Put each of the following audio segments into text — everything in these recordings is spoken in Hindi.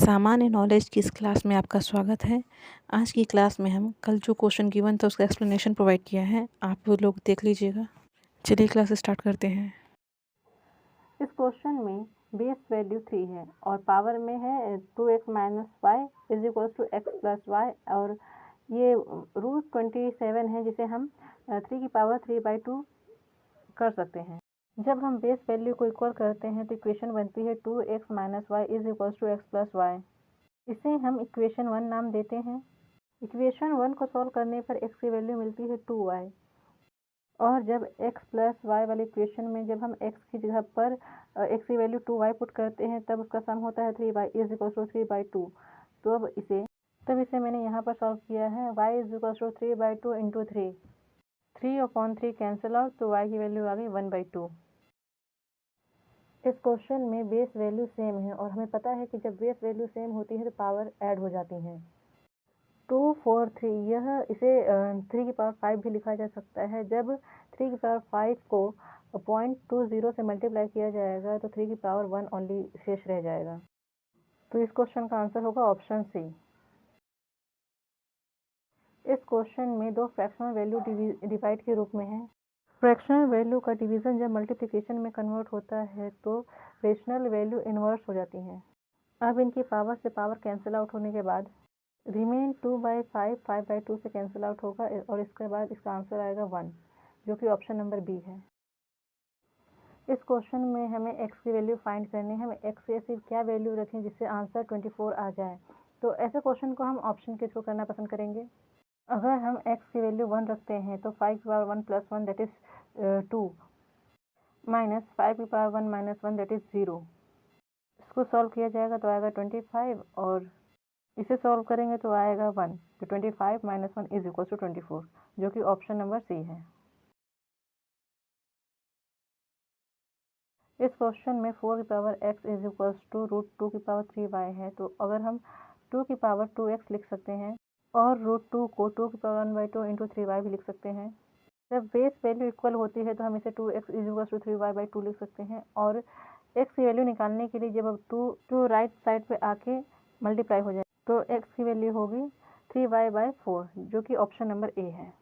सामान्य नॉलेज की इस क्लास में आपका स्वागत है। आज की क्लास में हम कल जो क्वेश्चन गिवन था उसका एक्सप्लेनेशन प्रोवाइड किया है, आप वो लोग देख लीजिएगा। चलिए क्लास स्टार्ट करते हैं। इस क्वेश्चन में बेस वैल्यू 3 है और पावर में है 2x minus Y is equals to X plus Y, और ये रूट 27 है जिसे हम 3 की पावर 3/2 कर सकते हैं। जब हम बेस वैल्यू को इक्वल करते हैं तो इक्वेशन बनती है 2x minus Y is equals to X plus Y. इसे हम इक्वेशन 1 नाम देते हैं। इक्वेशन 1 को सॉल्व करने पर x की वैल्यू मिलती है 2y, और जब x प्लस वाई वाले इक्वेशन में जब हम x की जगह पर x की वैल्यू 2y पुट करते हैं तब उसका सम होता है 3y इज इक्वल टू 3/2। तो अब इसे मैंने यहाँ पर सॉल्व किया है। y is equal to 3/2 into 3/3 cancel out, तो y की वैल्यू आ गई 1/2। इस क्वेश्चन में बेस वैल्यू सेम है और हमें पता है कि जब बेस वैल्यू सेम होती है तो पावर ऐड हो जाती हैं। 2 4 3, यह इसे 3 की पावर 5 भी लिखा जा सकता है। जब 3 की पावर 5 को 0.20 से मल्टीप्लाई किया जाएगा तो 3 की पावर 1 ओनली शेष रह जाएगा। तो इस क्वेश्चन का आंसर होगा ऑप्शन सी। इस क्वेश्चन में दो फ्रैक्शनल वैल्यू डिवाइड के रूप में है। फ्रैक्शनल वैल्यू का डिवीजन जब मल्टीप्लिकेशन में कन्वर्ट होता है तो रेशनल वैल्यू इन्वर्स हो जाती है। अब इनकी पावर से पावर कैंसिल आउट होने के बाद रिमेन 2/5 5/2 से कैंसिल आउट होगा और इसके बाद इसका आंसर आएगा 1, जो कि ऑप्शन नंबर बी है। इस क्वेश्चन में हमें x की वैल्यू फाइंड करनी है। हमें x से सिर्फ क्या वैल्यू रखें जिससे आंसर 24 आ जाए, तो ऐसे क्वेश्चन को हम ऑप्शन के थ्रू करना पसंद करेंगे। अगर हम x की वैल्यू 1 रखते हैं तो 5 की power 1 plus 1 that is 2 minus 5 की पावर 1 माइनस 1 दैट इज 0। इसको सॉल्व किया जाएगा तो आएगा 25, और इसे सॉल्व करेंगे तो आएगा 1। तो 25 माइनस 1 इज इक्वल टू 24, जो कि ऑप्शन नंबर सी है। इस क्वेश्चन में 4 की power x is equal to root 2 की पावर 3y है। तो अगर हम 2 की पावर 2x लिख सकते हैं और रूट 2 को 2 की पावर 1/2 इंटू 3y भी लिख सकते हैं। जब बेस वैल्यू इक्वल होती है तो हम इसे 2x is equal to 3y/2 लिख सकते हैं, और x की वैल्यू निकालने के लिए जब अब 2 राइट साइड पे आके मल्टीप्लाई हो जाए तो x की वैल्यू होगी 3y/4, जो कि ऑप्शन नंबर ए है।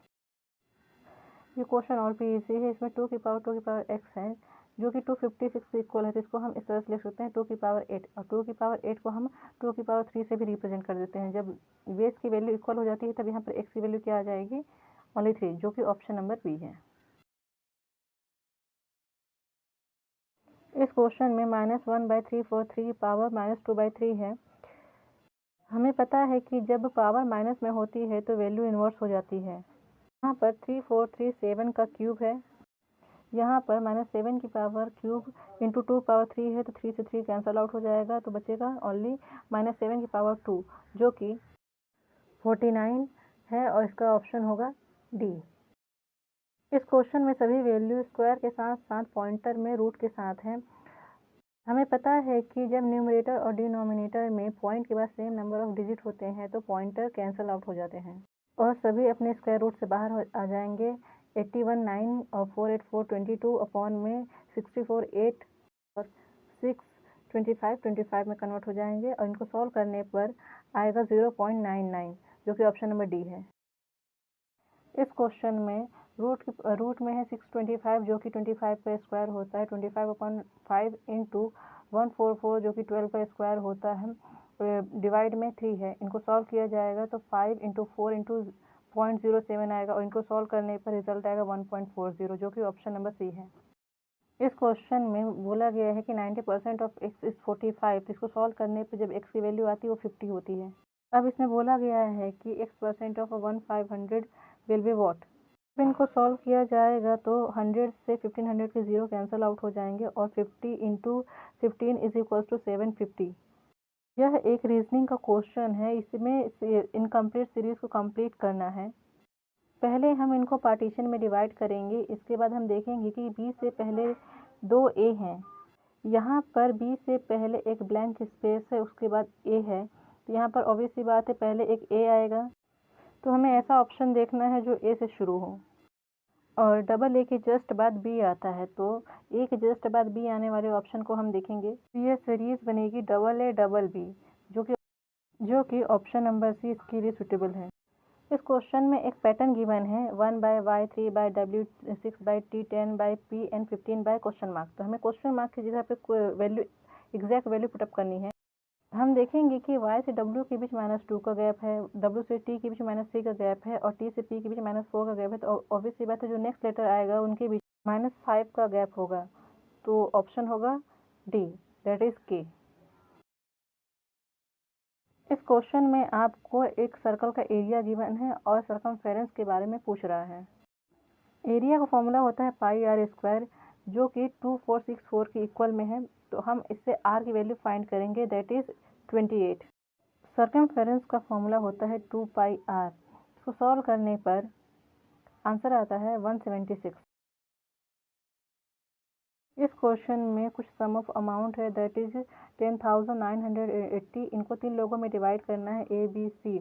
ये क्वेश्चन और भी इजी है। इसमें 2 की पावर x है जो कि 256 से इक्वल है, तो इसको हम इस तरह से लिख सकते हैं 2 की पावर 8, और 2 की पावर 8 को हम 2 की पावर 3 से भी रिप्रेजेंट कर देते हैं। जब बेस की वैल्यू इक्वल हो जाती है तब यहाँ पर x की वैल्यू क्या आ जाएगी, ओनली 3, जो कि ऑप्शन नंबर बी है। इस क्वेश्चन में -1/3 4 3 की पावर -2/3 है। हमें पता है कि जब पावर माइनस में होती है तो वैल्यू इन्वर्स हो जाती है। यहाँ पर 3 4 3 7 का क्यूब है। यहाँ पर -7 की पावर क्यूब इंटू 2 पावर 3 है, तो 3 से 3 कैंसल आउट हो जाएगा, तो बचेगा ओनली -7 की पावर 2, जो कि 49 है, और इसका ऑप्शन होगा डी। इस क्वेश्चन में सभी वैल्यू स्क्वायर के साथ साथ पॉइंटर में रूट के साथ हैं। हमें पता है कि जब न्यूमरेटर और डिनोमिनेटर में पॉइंट के बाद सेम नंबर ऑफ डिजिट होते हैं तो पॉइंटर कैंसल आउट हो जाते हैं और सभी अपने स्क्वायर रूट से बाहर आ जाएंगे। 81 9 और 484 22 अपॉन में 64 8 और 6 25 में कन्वर्ट हो जाएंगे, और इनको सॉल्व करने पर आएगा 0.99, जो कि ऑप्शन नंबर डी है। इस क्वेश्चन में रूट में है 625, जो कि 25 का स्क्वायर होता है। 25/5 इंटू 144, जो कि 12 का स्क्वायर होता है। डिवाइड में 3 है, इनको सॉल्व किया जाएगा तो 5 इंटू 4 इंटू 0.07 आएगा, और इनको सॉल्व करने पर रिजल्ट आएगा 1.40, जो कि ऑप्शन नंबर सी है। इस क्वेश्चन में बोला गया है कि 90% ऑफ x इज 45, तो इसको सॉल्व करने पर जब x की वैल्यू आती है वो 50 होती है। अब इसमें बोला गया है कि x% of 1500 will be what. अब इनको सॉल्व किया जाएगा तो 100 से 1500 के 0 कैंसल आउट हो जाएंगे, और 50 इंटू 15 इज इक्वल टू 750। यह एक रीजनिंग का क्वेश्चन है। इसमें इनकम्प्लीट सीरीज को कंप्लीट करना है। पहले हम इनको पार्टीशन में डिवाइड करेंगे, इसके बाद हम देखेंगे कि बी से पहले 2 ए हैं। यहाँ पर बी से पहले एक ब्लैंक स्पेस है, उसके बाद ए है, तो यहाँ पर ऑब्वियस सी बात है पहले एक ए आएगा, तो हमें ऐसा ऑप्शन देखना है जो ए से शुरू हो, और डबल ए के जस्ट बाद बी आता है, तो ए के जस्ट बाद बी आने वाले ऑप्शन को हम देखेंगे। तो यह सीरीज बनेगी डबल ए डबल बी, जो कि जो कि ऑप्शन नंबर सी इसके लिए सुटेबल है। इस क्वेश्चन में एक पैटर्न गिवन है 1/y 3/w 6/t 10/p and 15/? तो हमें क्वेश्चन मार्क की जगह पे वैल्यू एग्जैक्ट वैल्यू पुटअप करनी है। हम देखेंगे कि y से w के बीच -2 का गैप है, w से t के बीच -3 का गैप है और t से p के बीच -4 का गैप है। तो ऑब्वियसली बात है जो नेक्स्ट लेटर आएगा उनके बीच -5 का गैप होगा। तो ऑप्शन होगा डी, दैट इज के। इस क्वेश्चन में आपको एक सर्कल का एरिया गिवन है और सरकमफेरेंस के बारे में पूछ रहा है। एरिया का फॉर्मूला होता है πr², जो कि 2464 के इक्वल में है। तो हम इससे r की वैल्यू फाइंड करेंगे, दैट इज 28। सरकमफेरेंस का फॉर्मूला होता है 2πr। इसको सॉल्व करने पर आंसर आता है 176। इस क्वेश्चन में कुछ सम ऑफ अमाउंट है, दैट इज 10,980। इनको 3 लोगों में डिवाइड करना है, ए बी सी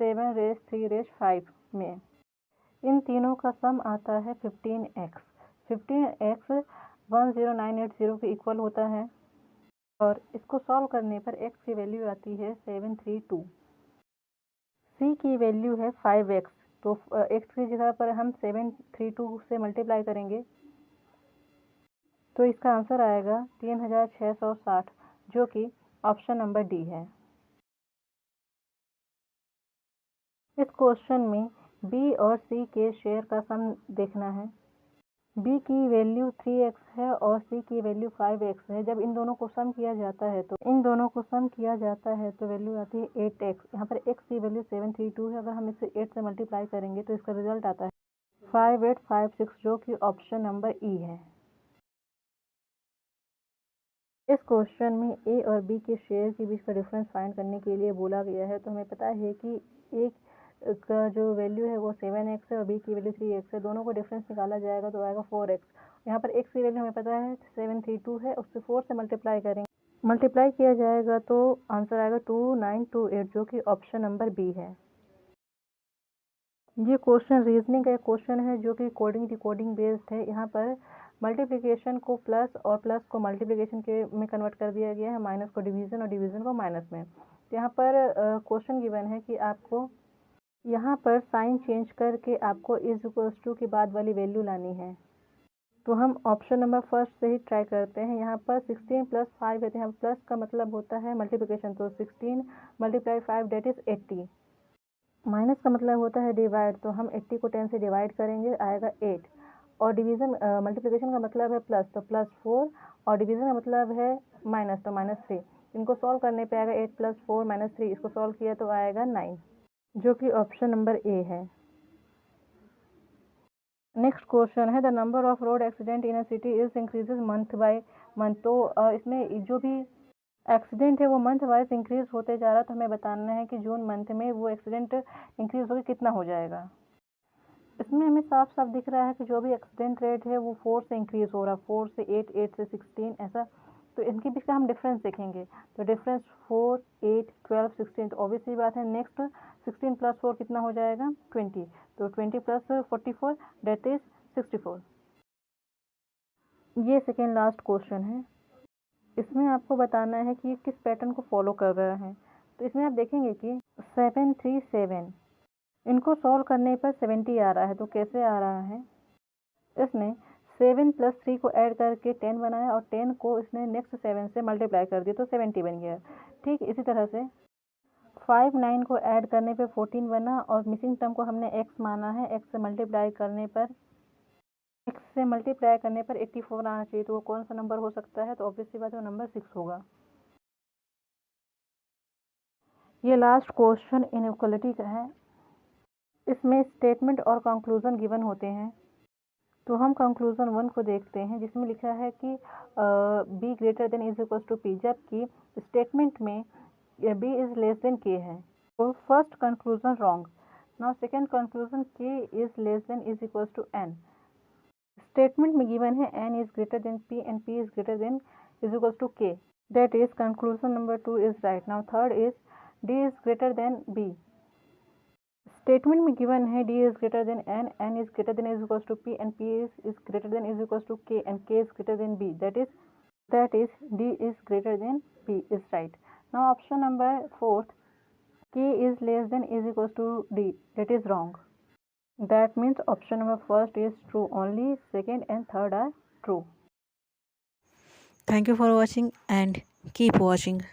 7 रेस 3 रेस 5 में। इन तीनों का सम आता है 15x। 15x 10980 के इक्वल होता है और इसको सॉल्व करने पर x की वैल्यू आती है 732। c की वैल्यू है 5x। तो x की जगह पर हम 732 से मल्टीप्लाई करेंगे तो इसका आंसर आएगा 3660, जो कि ऑप्शन नंबर डी है। इस क्वेश्चन में b और c के शेयर का सम देखना है। b की वैल्यू 3x है और c की वैल्यू 5x है। जब इन दोनों को सम किया जाता है तो वैल्यू आती है 8x। यहाँ पर x की वैल्यू 732 है। अगर हम इसे 8 से मल्टीप्लाई करेंगे तो इसका रिजल्ट आता है 5856, जो कि ऑप्शन नंबर ई है। इस क्वेश्चन में ए और बी के शेयर के बीच का डिफरेंस फाइंड करने के लिए बोला गया है। तो हमें पता है कि एक का जो वैल्यू है वो 7x है और बी की वैल्यू 3x है। दोनों को डिफरेंस निकाला जाएगा तो आएगा 4x। यहाँ पर x की वैल्यू हमें पता है 732 है, उससे 4 से मल्टीप्लाई करेंगे, मल्टीप्लाई किया जाएगा तो आंसर आएगा 2928, जो कि ऑप्शन नंबर बी है। ये क्वेश्चन रीजनिंग का एक क्वेश्चन है जो कि कोडिंग डिकोडिंग बेस्ड है। यहाँ पर मल्टीप्लिकेशन को प्लस और प्लस को मल्टीप्लिकेशन के में कन्वर्ट कर दिया गया है, माइनस को डिवीज़न और डिवीज़न को माइनस में। तो यहाँ पर क्वेश्चन गिवन है कि आपको यहाँ पर साइन चेंज करके आपको इज इक्वल्स टू के बाद वाली वैल्यू लानी है। तो हम ऑप्शन नंबर फर्स्ट से ही ट्राई करते हैं। यहाँ पर 16 + 5 है, तो यहाँ प्लस का मतलब होता है मल्टीप्लिकेशन, तो 16 × 5 दैट इज 80। माइनस का मतलब होता है डिवाइड, तो हम 80 को 10 से डिवाइड करेंगे, आएगा 8। और डिवीज़न मल्टीप्लिकेशन का मतलब है प्लस, तो +4 और डिवीज़न का मतलब है माइनस, तो -3। इनको सॉल्व करने पे आएगा 8 + 4 -3। इसको सॉल्व किया तो आएगा 9, जो कि ऑप्शन नंबर ए है। नेक्स्ट क्वेश्चन है the number of road accident in a city is increases month by month. तो इसमें जो भी एक्सीडेंट है वो मंथ वाइज इंक्रीज होते जा रहा है। तो हमें बताना है कि जून मंथ में वो एक्सीडेंट इंक्रीज होकर कितना हो जाएगा। इसमें हमें साफ साफ दिख रहा है कि जो भी एक्सीडेंट रेट है वो 4 से इंक्रीज हो रहा है, 4 से 8, 8 से 16 ऐसा। तो इनके बीच का हम डिफरेंस देखेंगे, तो डिफरेंस 4, 8, 12, 16। तो ऑब्वियसली बात है नेक्स्ट 16 + 4 कितना हो जाएगा 20। तो 20 + 44 दैट इज 64। ये सेकेंड लास्ट क्वेश्चन है। इसमें आपको बताना है कि किस पैटर्न को फॉलो कर रहा है। तो इसमें आप देखेंगे कि 737 इनको सॉल्व करने पर 70 आ रहा है। तो कैसे आ रहा है, इसने 7 + 3 को ऐड करके 10 बनाया और 10 को इसने नेक्स्ट 7 से मल्टीप्लाई कर दिया तो 70 बन गया। ठीक इसी तरह से 5 9 को ऐड करने पे 14 बना और मिसिंग टर्म को हमने x माना है, x से मल्टीप्लाई करने पर 84 आना चाहिए। तो वो कौन सा नंबर हो सकता है, तो ऑब्वियसली बात है वो नंबर 6 होगा। ये लास्ट क्वेश्चन इनइक्वालिटी का है। इसमें स्टेटमेंट और कंक्लूजन गिवन होते हैं। तो हम कंक्लूजन 1 को देखते हैं, जिसमें लिखा है कि b greater than is equal to p, जबकि स्टेटमेंट में b is less than k है। तो first conclusion wrong. Now second conclusion k is less than is equal to n। Statement में गिवन है n is greater than p and p is greater than is equal to k, that is conclusion number 2 is right. Now third is d is greater than b। Statement में गिवन है d is greater than n, n is greater than is equal to p and p is greater than is equal to k and k is greater than b, that is d is greater than p is right. Now option number 4 k is less than is equals to d. That is wrong. That means option number first is true only, second and third are true. Thank you for watching and keep watching.